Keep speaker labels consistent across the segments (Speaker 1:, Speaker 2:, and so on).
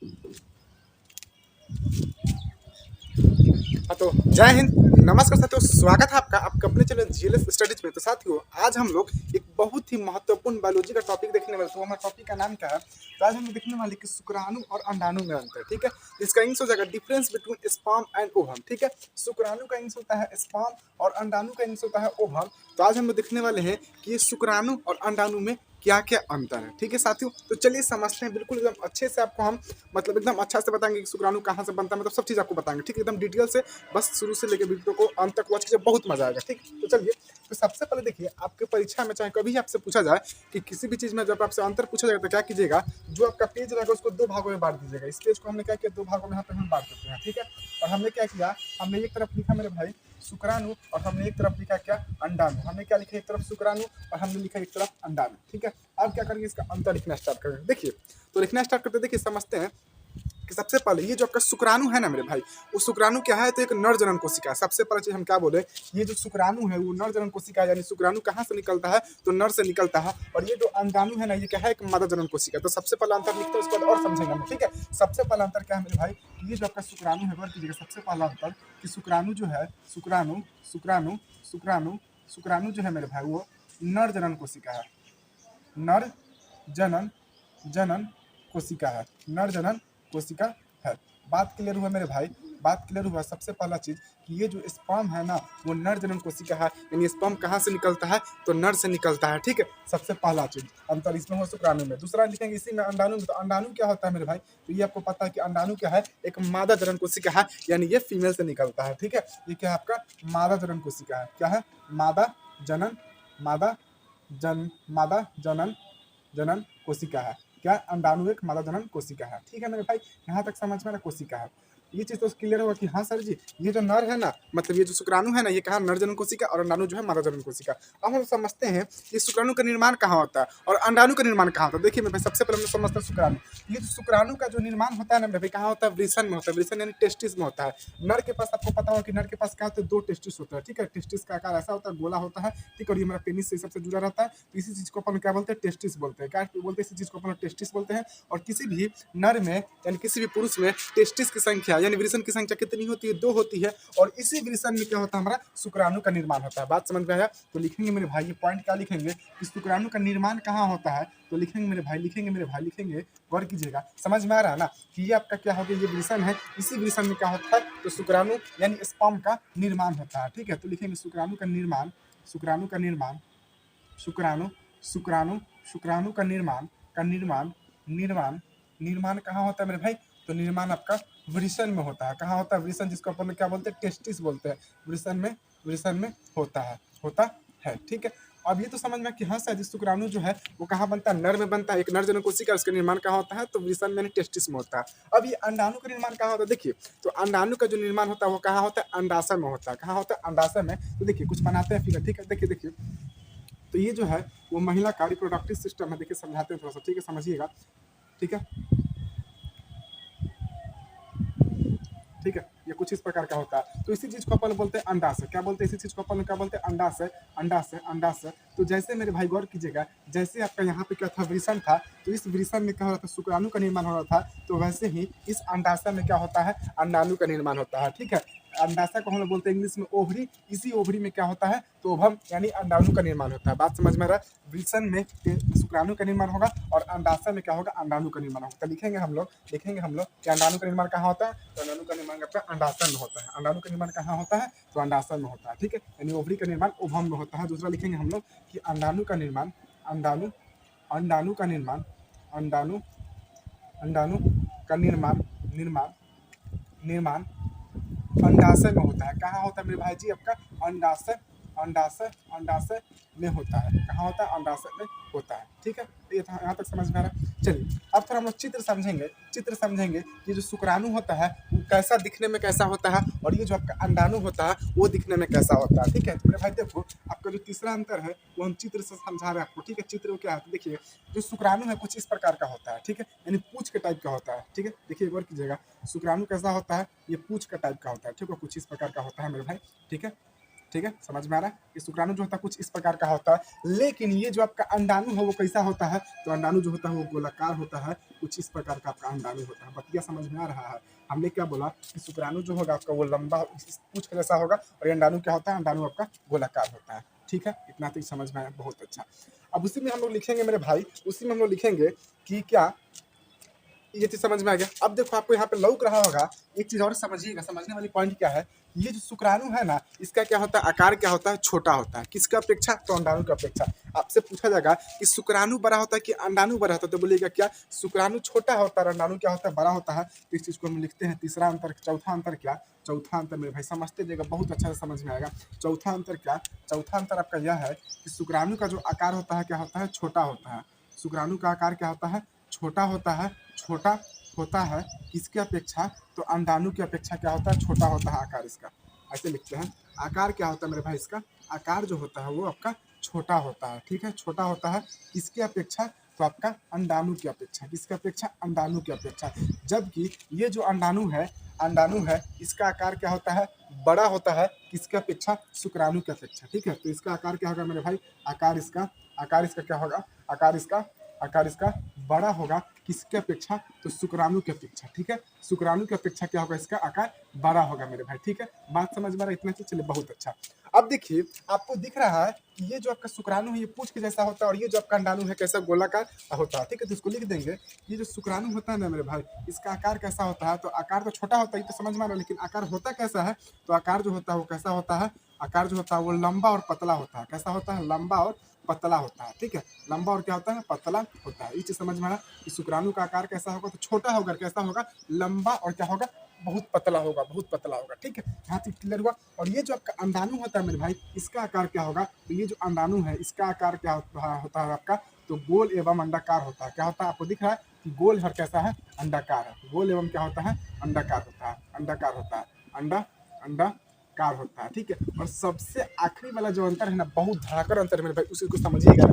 Speaker 1: हाँ, तो जय हिंद। नमस्कार साथियों, स्वागत है आपका आपके अपने चैनल जीएलएस स्टडीज में। तो साथियों, आज हम लोग एक बहुत ही महत्वपूर्ण बायोलॉजी का टॉपिक देखने वाले। तो हमारे टॉपिक का नाम क्या है? तो आज हम लोग देखने वाले कि शुक्राणु और अंडाणु में अंतर। ठीक है, इसका इंग्लिश हो जाएगा difference between sperm and ovum. ठीक है, शुक्राणु का इंग्लिश होता है स्पर्म और अंडाणु का इंग्लिश होता है ओवम। तो आज हम लोग देखने वाले हैं कि ये शुक्राणु और अंडाणु में क्या क्या अंतर है। ठीक है साथियों, तो चलिए समझते हैं। बिल्कुल एकदम अच्छे से आपको हम मतलब एकदम अच्छा से बताएंगे कि शुक्राणु कहाँ से बनता है, मतलब सब चीज़ आपको बताएंगे। ठीक है, एकदम डिटेल से, बस शुरू से लेकर वीडियो को अंत तक वॉच कीजिए, बहुत मजा आएगा। ठीक, तो चलिए। तो सबसे पहले देखिए, आपके परीक्षा में चाहे कभी आपसे पूछा जाए कि किसी भी चीज़ में जब आपसे अंतर पूछा जाएगा तो क्या कीजिएगा, जो आपका पेज रहेगा उसको दो भागों में बांट दीजिएगा। इस पेज को हमने क्या किया, दो भागों में यहाँ पे हम बांट देते हैं। ठीक है, और हमने क्या किया, हमने एक तरफ लिखा मेरे भाई शुक्राणु और हमने एक तरफ लिखा क्या, अंडाणु। हमने क्या लिखा, एक तरफ शुक्राणु और हमने लिखा एक तरफ अंडाणु। ठीक है, अब क्या करेंगे, इसका अंतर लिखना स्टार्ट करेंगे। देखिए, तो लिखना स्टार्ट करते देखिए, समझते हैं कि सबसे पहले ये जो आपका शुक्राणु है ना मेरे भाई, वो शुक्राणु क्या है, तो एक नर जनन कोशिका है। सबसे पहले चीज हम क्या बोले, ये जो शुक्राणु है वो नर जनन कोशिका है, यानी शुक्राणु कहाँ से निकलता है, तो नर से निकलता है। और ये जो अंडाणु है ना, ये क्या है, एक मादा जनन कोशिका। तो सबसे पहला अंतर लिखते हैं, उसके बाद और समझेंगे हम। ठीक है, सबसे पहला अंतर क्या है मेरे भाई, कि ये जो आपका शुक्राणु है, गौर कीजिएगा, सबसे पहला अंतर कि शुक्राणु जो है, शुक्राणु शुक्राणु शुक्राणु शुक्राणु जो है मेरे भाई, वो नर जनन कोशिका है। नर जनन जनन कोशिका है, नर जनन कोशिका है। बात क्लियर हुआ मेरे भाई, बात क्लियर हुआ। सबसे पहला चीज कि ये जो स्पर्म है ना, वो नर जनन कोशिका है, यानी स्पर्म कहाँ से निकलता है, तो नर से निकलता है। ठीक है, सबसे पहला चीज अंतर इसमें हो शुक्राणु में। दूसरा लिखेंगे इसी में अंडाणु में। तो अंडाणु क्या होता है मेरे भाई, तो ये आपको पता है कि अंडाणु क्या है, एक मादा जनन कोशिका है, यानी ये फीमेल से निकलता है। ठीक है, ये क्या है आपका, मादा जनन कोशिका है। क्या है, मादा जनन, मादा मादा जनन जनन कोशिका है। क्या, अंडाणु एक मादा जनन कोशिका है। ठीक है मेरे भाई, यहाँ तक समझ में ना, कोशिका है। ये चीज तो क्लियर होगा कि हाँ सर जी, ये जो नर है ना, मतलब ये जो शुक्राणु है ना, ये कहा नर जनन कोशिका और अंडाणु जो है मादा जनन कोशिका। अब हम समझते हैं कि शुक्राणु का निर्माण कहाँ होता है और अंडाणु का निर्माण कहाँ होता है। देखिए मेरे भाई, सबसे पहले हम समझते हैं शुक्राणु। ये जो शुक्राणु का जो निर्माण होता है ना मेरे भाई, कहाँ होता है, वृषण में होता है। वृषण यानी टेस्टिस में होता है। नर के पास आपको पता होगा कि नर के पास क्या होता है, दो टेस्टिस होता है। ठीक है, टेस्टिस का आकार ऐसा होता है, गोला होता है। ठीक, और ये हमारा पेनिस से सबसे जुड़ा रहता है। तो इसी चीज को अपन क्या बोलते हैं, टेस्टिस बोलते हैं। क्या बोलते हैं, इसी चीज को अपन टेस्टिस बोलते हैं। और किसी भी नर में यानी किसी भी पुरुष में टेस्टिस की संख्या यानी वृषण की संख्या कितनी होती है, दो होती है। और इसी वृषण में क्या होता है, हमारा शुक्राणु का निर्माण होता है। बात समझ में आया? तो लिखेंगे मेरे भाई, ये पॉइंट क्या लिखेंगे कि शुक्राणु का निर्माण कहाँ होता है। तो लिखेंगे मेरे भाई, लिखेंगे मेरे भाई, लिखेंगे। गौर कीजिएगा, समझ में आ रहा है ना कि ये आपका क्या हो गया, ये वृषण है। इसी वृषण में क्या होता है, तो शुक्राणु यानी स्पर्म का निर्माण होता है। ठीक है, तो लिखेंगे शुक्राणु का निर्माण, शुक्राणु का निर्माण, शुक्राणु शुक्राणु शुक्राणु का निर्माण, का निर्माण निर्माण निर्माण कहाँ होता है मेरे भाई, तो निर्माण आपका वृषण में होता है। कहाँ होता है, वृषण, जिसको अपन क्या बोलते हैं, टेस्टिस बोलते हैं। वृषण में होता है, होता है। ठीक है, अब ये तो समझ में कि हाँ सर, शुक्राणु जो है वो कहाँ बनता है, नर में बनता है। एक नर जनन कोशिका, उसका निर्माण कहाँ होता है, तो वृषण में टेस्टिस में होता है। अब ये अंडाणु का निर्माण कहाँ होता है, देखिए। तो अंडाणु का जो निर्माण होता है वो कहाँ होता है, अंडाशय में होता है। कहाँ होता है, अंडाशय में। तो देखिए कुछ बनाते हैं फिगर। ठीक है, देखिए देखिए, तो ये जो है वो महिला का रिप्रोडक्टिव सिस्टम है। देखिए समझाते हैं थोड़ा सा, ठीक है, समझिएगा। ठीक है, ठीक है, ये कुछ इस प्रकार का होता है। तो इसी चीज को अपन बोलते हैं अंडाशय। क्या बोलते हैं, इसी चीज को अपन क्या बोलते हैं, अंडाशय, अंडाशय, अंडाशय। तो जैसे मेरे भाई गौर कीजिएगा, जैसे आपका यहाँ पे क्या था, वृषण था, तो इस वृषण में क्या हो रहा था, शुक्राणु का निर्माण हो रहा था। तो वैसे ही इस अंडाशय में क्या होता है, अंडाणु का निर्माण होता है। ठीक है, अंडाशय को हम लोग बोलते हैं इंग्लिश में ओवरी। इसी ओवरी में क्या होता है, तो ओवम यानी अंडाणु का निर्माण होता है। बात समझ में आ रहा है, वृषण में शुक्राणु का निर्माण होगा और अंडाशय में क्या होगा, अंडाणु का निर्माण होगा। तो लिखेंगे हम लोग, लिखेंगे हम लोग कि अंडाणु का निर्माण कहाँ होता है, तो अंडाणु का निर्माण आपका अंडाशय में होता है। अंडाणु का निर्माण कहाँ होता है, तो अंडाशय में होता है। ठीक है, यानी ओवरी का निर्माण ओवम में होता है। दूसरा लिखेंगे हम लोग कि अंडाणु का निर्माण, अंडाणु अंडाणु का निर्माण, अंडाणु अंडाणु का निर्माण, निर्माण निर्माण अंडाशय में होता है। कहाँ होता है मेरे भाई जी, आपका अंडाशय, अंडाशय, अंडाशय में होता है। कहाँ होता है, अंडाशय में होता है। ठीक है, तो ये यहाँ तक समझ में आ रहा है। चलिए अब थोड़ा हम लोग चित्र समझेंगे। चित्र समझेंगे, ये जो शुक्राणु होता है वो कैसा दिखने में कैसा होता है, और ये जो आपका अंडाणु होता है वो दिखने में कैसा होता है। ठीक है, तो मेरे भाई देखो, आपका जो तीसरा अंतर है वो हम चित्र से समझा रहे हैं आपको। ठीक है, चित्र क्या है, तो देखिए जो शुक्राणु है कुछ इस प्रकार का होता है। ठीक है, यानी पूछ के टाइप का होता है। ठीक है, देखिए एक बार कीजिएगा, शुक्राणु कैसा होता है, ये पूछ का टाइप का होता है। ठीक है, कुछ इस प्रकार का होता है मेरे भाई। ठीक है, ठीक है, समझ में आ रहा है? ये शुक्राणु जो होता है कुछ इस प्रकार का होता है, लेकिन ये जो आपका अंडाणु है वो कैसा होता है? तो अंडाणु जो होता है वो गोलाकार होता है, कुछ इस प्रकार का आपका अंडाणु होता है। बतिया समझ में आ रहा है? हमने क्या बोला कि शुक्राणु जो होगा आपका वो लंबा पूंछ के जैसा होगा, और ये अंडाणु क्या होता है? अंडाणु आपका गोलाकार होता है। ठीक है, इतना तो समझ में आया, बहुत अच्छा। अब उसी में हम लोग लिखेंगे मेरे भाई, उसी में हम लोग लिखेंगे कि क्या ये चीज समझ में आ गया। अब देखो आपको यहाँ पे लौक रहा होगा, एक चीज और समझिएगा, समझने वाली पॉइंट क्या है, ये जो शुक्राणु है ना, इसका क्या होता है? आकार क्या होता है? छोटा होता है। किसका अपेक्षा? तो अंडाणु की अपेक्षा। आपसे पूछा जाएगा कि शुक्राणु बड़ा होता है कि अंडाणु बड़ा होता है, तो बोलिएगा क्या? शुक्राणु छोटा होता है, अंडाणु क्या होता है? बड़ा होता है। तो इस चीज को हम लिखते हैं तीसरा अंतर। चौथा अंतर क्या? चौथा अंतर मेरे भाई समझते जाएगा, बहुत अच्छा से समझ में आएगा। चौथा अंतर क्या? चौथा अंतर आपका यह है कि शुक्राणु का जो आकार होता है क्या होता है? छोटा होता है। शुक्राणु का आकार क्या होता है? छोटा होता है। छोटा होता है किसके अपेक्षा? तो अंडाणु की अपेक्षा क्या होता है? छोटा होता है आकार इसका। ऐसे लिखते हैं। आकार क्या होता है मेरे भाई इसका? आकार जो होता है वो आपका छोटा होता है। ठीक है, छोटा होता है किसकी अपेक्षा? तो आपका अंडाणु की अपेक्षा। किसकी अपेक्षा? अंडाणु की अपेक्षा। जबकि ये जो अंडाणु है, इसका आकार क्या होता है? बड़ा होता है किसके अपेक्षा? शुक्राणु की अपेक्षा। ठीक है, तो इसका आकार क्या होगा मेरे भाई? आकार इसका क्या होगा? आकार इसका बड़ा होगा किसके अपेक्षा? तो शुक्राणु की अपेक्षा। ठीक है, शुक्राणु की अपेक्षा क्या होगा? इसका आकार बड़ा होगा मेरे भाई। ठीक है, बात समझ में आ रहा है? इतना चीज, चलिए बहुत अच्छा। अब देखिए, आपको दिख रहा है कि ये जो आपका शुक्राणु है ये पूंछ के जैसा होता है, और ये जो आपका अंडाणु है कैसा? गोलाकार होता है। ठीक है, तो इसको लिख देंगे। ये जो शुक्राणु होता है ना मेरे भाई, इसका आकार कैसा होता है? तो आकार तो छोटा होता है, तो समझ में आ रहा है, लेकिन आकार होता कैसा है? तो आकार जो होता है वो कैसा होता है? आकार जो होता है वो लंबा और पतला होता है। कैसा होता है? लंबा और पतला होता है। ठीक है, लंबा और क्या होता है? पतला होता है। ये चीज समझ में आया कि शुक्राणु का आकार कैसा होगा? तो छोटा होगा। कैसा होगा? लंबा, और क्या होगा? बहुत पतला होगा, बहुत पतला होगा। ठीक है, यहाँ तक क्लियर हुआ। और ये जो आपका अंडाणु होता है मेरे भाई, इसका आकार क्या होगा? तो ये जो अंडाणु है इसका आकार क्या होता है आपका? तो गोल एवं अंडाकार होता है। क्या होता है? आपको दिख रहा है कि गोल है, कैसा है? अंडाकार है। गोल एवं क्या होता है? अंडाकार होता है। अंडाकार होता है। अंडाकार होता है। ठीक है, और सबसे आखिरी वाला जो अंतर है ना, बहुत धड़ाकर अंतर है मेरे भाई, उसी को समझिएगा।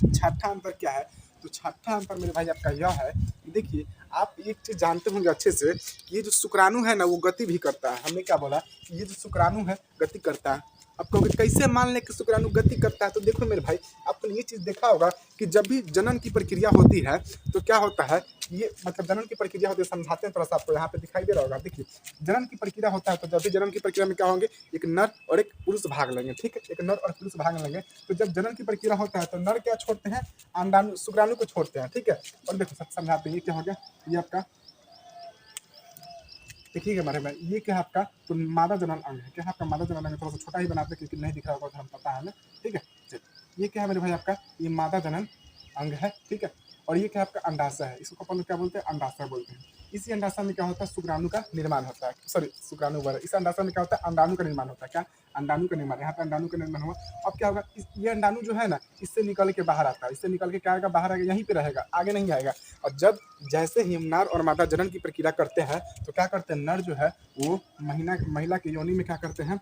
Speaker 1: छठा अंतर क्या है? तो छठा अंतर मेरे भाई आपका यह है कि देखिए, आप एक चीज जानते होंगे अच्छे से कि ये जो शुक्राणु है ना वो गति भी करता है। हमने क्या बोला कि ये जो शुक्राणु है गति करता है। अब कहोगे कैसे मान लें कि शुक्राणु गति करता है? तो देखो मेरे भाई, आपने ये चीज देखा होगा कि जब भी जनन की प्रक्रिया होती है तो क्या होता है, ये मतलब जनन की प्रक्रिया होती है, समझाते हैं थोड़ा सा। आपको यहाँ पे दिखाई दे रहा होगा, देखिए जनन की प्रक्रिया होता है, तो जब भी जनन की प्रक्रिया में क्या होंगे? एक नर और एक पुरुष भाग लेंगे। ठीक है, एक नर और पुरुष भाग लेंगे। तो जब जनन की प्रक्रिया होता है तो नर क्या छोड़ते हैं? अंडाणु, शुक्राणु को छोड़ते हैं। ठीक है, और देखो सब समझाते हैं। ये क्या हो गया? ये आपका देखिएगा मेरे भाई, ये क्या है आपका? तो मादा जनन अंग है। क्या है आपका? मादा जनन अंग। थोड़ा सा छोटा ही बनाते हैं क्योंकि नहीं दिख रहा होगा तो हम पता है हमें। ठीक है, चलिए, ये क्या है मेरे भाई आपका? ये मादा जनन अंग है। ठीक है, और ये क्या है आपका? अंडाशय है। इसको अपन लोग क्या बोलते हैं? अंडाशय बोलते हैं। इसी अंडाशय में क्या होता है? शुक्राणु का निर्माण होता है। सॉरी, शुक्राणु वाला, इस अंडाशय में क्या होता है? अंडाणु का निर्माण होता है। क्या? अंडाणु का निर्माण। यहाँ पे अंडाणु का निर्माण हुआ। अब क्या होगा? ये अंडाणु जो है ना, इससे निकल के बाहर आता है। इससे निकल के क्या आएगा? बाहर आएगा, यहीं पे रहेगा, आगे नहीं आएगा। और जब जैसे ही हम नर और मादा जनन की प्रक्रिया करते हैं तो क्या करते हैं? नर जो है वो महिला की योनि में क्या करते हैं?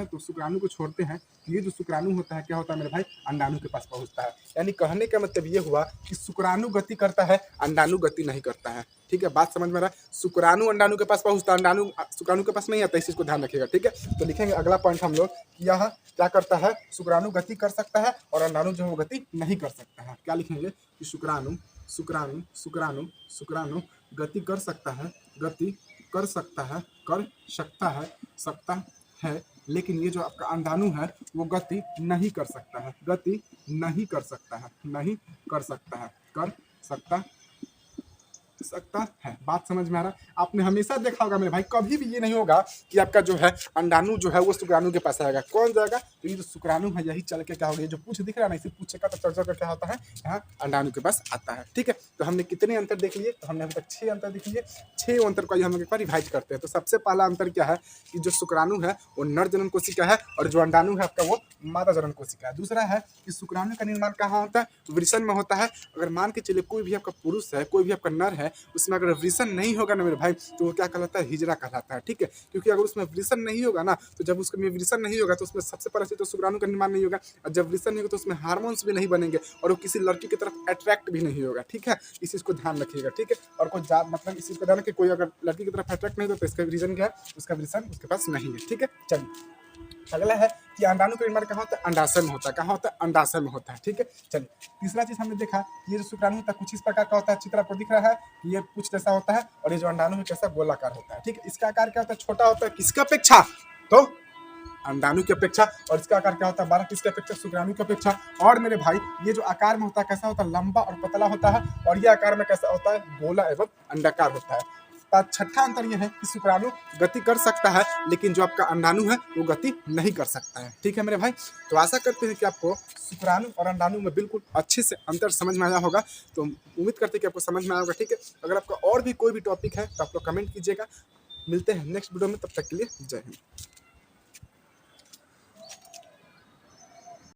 Speaker 1: तो शुक्राणु को छोड़ते हैं। ये जो शुक्राणु होता है क्या होता है मेरे भाई? अंडाणु के पास पहुंचता है। यानी कहने का मतलब ये हुआ कि शुक्राणु गति करता है, अंडाणु गति नहीं करता है। ठीक है, बात समझ में आ रहा है? शुक्राणु अंडाणु के पास पहुंचता है, अंडाणु शुक्राणु के पास नहीं आता। इस चीज को ध्यान रखिएगा। ठीक है, तो लिखेंगे अगला पॉइंट हम लोग कि यह क्या करता है? शुक्राणु गति कर सकता है और अंडाणु जो है वो गति नहीं कर सकता है। क्या लिखेंगे? कि शुक्राणु शुक्राणु शुक्राणु शुक्राणु गति कर सकता है, गति कर सकता है, सकता है, लेकिन ये जो आपका अंडाणु है वो गति नहीं कर सकता है। गति नहीं कर सकता है, नहीं कर सकता है, कर सकता है। बात समझ में आ रहा है? आपने हमेशा देखा होगा मेरे भाई, कभी भी ये नहीं होगा कि आपका जो है अंडाणु जो है वो शुक्राणु के पास आएगा। कौन जाएगा? तो ये जो शुक्राणु है यही चल के क्या होगा? ये जो पूछ दिख रहा है ना, इसी पूछ का तो चर्चा का क्या होता है? यहाँ अंडाणु के पास आता है। ठीक है, तो हमने कितने अंतर देख लिए? तो हमने अभी तक 6 अंतर देख लिए। 6 अंतर को हम लोग एक बार रिवाइज करते हैं। तो सबसे पहला अंतर क्या है कि जो शुक्राणु है वो नर जनन कोशिका है, और जो अंडाणु है आपका वो मादा जनन कोशिका है। दूसरा है कि शुक्राणु का निर्माण कहाँ होता है? वृषण में होता है। अगर मान के चलिए कोई भी आपका पुरुष है, कोई भी आपका नर है, उसमें अगर वृषण नहीं होगा ना मेरे भाई, तो वो क्या कहलाता है? हिजड़ा कहलाता है। ठीक है, क्योंकि अगर उसमें वृषण नहीं होगा ना, तो जब उसमें वृषण नहीं होगा तो उसमें सबसे पहले तो शुक्राणु का निर्माण नहीं होगा, और जब वृषण नहीं होगा तो उसमें हार्मोन्स भी नहीं बनेंगे, और वो किसी लड़की की तरफ अट्रैक्ट भी नहीं होगा। ठीक है, इस चीज को ध्यान रखिएगा। ठीक है, और कोई मतलब इस चीज को ध्यान रखिए, कोई अगर लड़की की तरफ अट्रैक्ट नहीं होता तो इसका रीजन क्या है? उसका वृषण उसके पास नहीं है। ठीक है, चलिए अगला है कि अंडाणु का निर्माण कहाँ होता है? अंडाशय में होता है। कहाँ होता है? अंडाशय में होता है। ठीक है, चलिए तीसरा चीज हमने देखा, ये जो शुक्राणु होता है कुछ इस प्रकार का होता है, चित्र आपको दिख रहा है कि ये कुछ जैसा होता है, और ये जो अंडाणु है कैसा गोलाकार होता है। ठीक है, इसका आकार क्या होता है? छोटा होता है। किसके अपेक्षा? तो अंडाणु की अपेक्षा। और इसका आकार क्या होता है? 12 किसके अपेक्षा? शुक्राणु की अपेक्षा। और मेरे भाई ये जो आकार में होता है कैसा होता है? लंबा और पतला होता है। और ये आकार में कैसा होता है? गोला एवं अंडाकार होता है। छठा अंतर यह है कि शुक्राणु गति कर सकता है, लेकिन जो आपका अंडाणु है वो गति नहीं कर सकता है। ठीक है मेरे भाई, तो आशा करते हैं कि आपको शुक्राणु और अंडाणु में बिल्कुल अच्छे से अंतर समझ में आया होगा। तो उम्मीद करते हैं कि आपको समझ में आया होगा। ठीक है, अगर आपका और भी कोई भी टॉपिक है तो आप लोग कमेंट कीजिएगा। मिलते हैं नेक्स्ट वीडियो में, तब तक के लिए जय हिंद।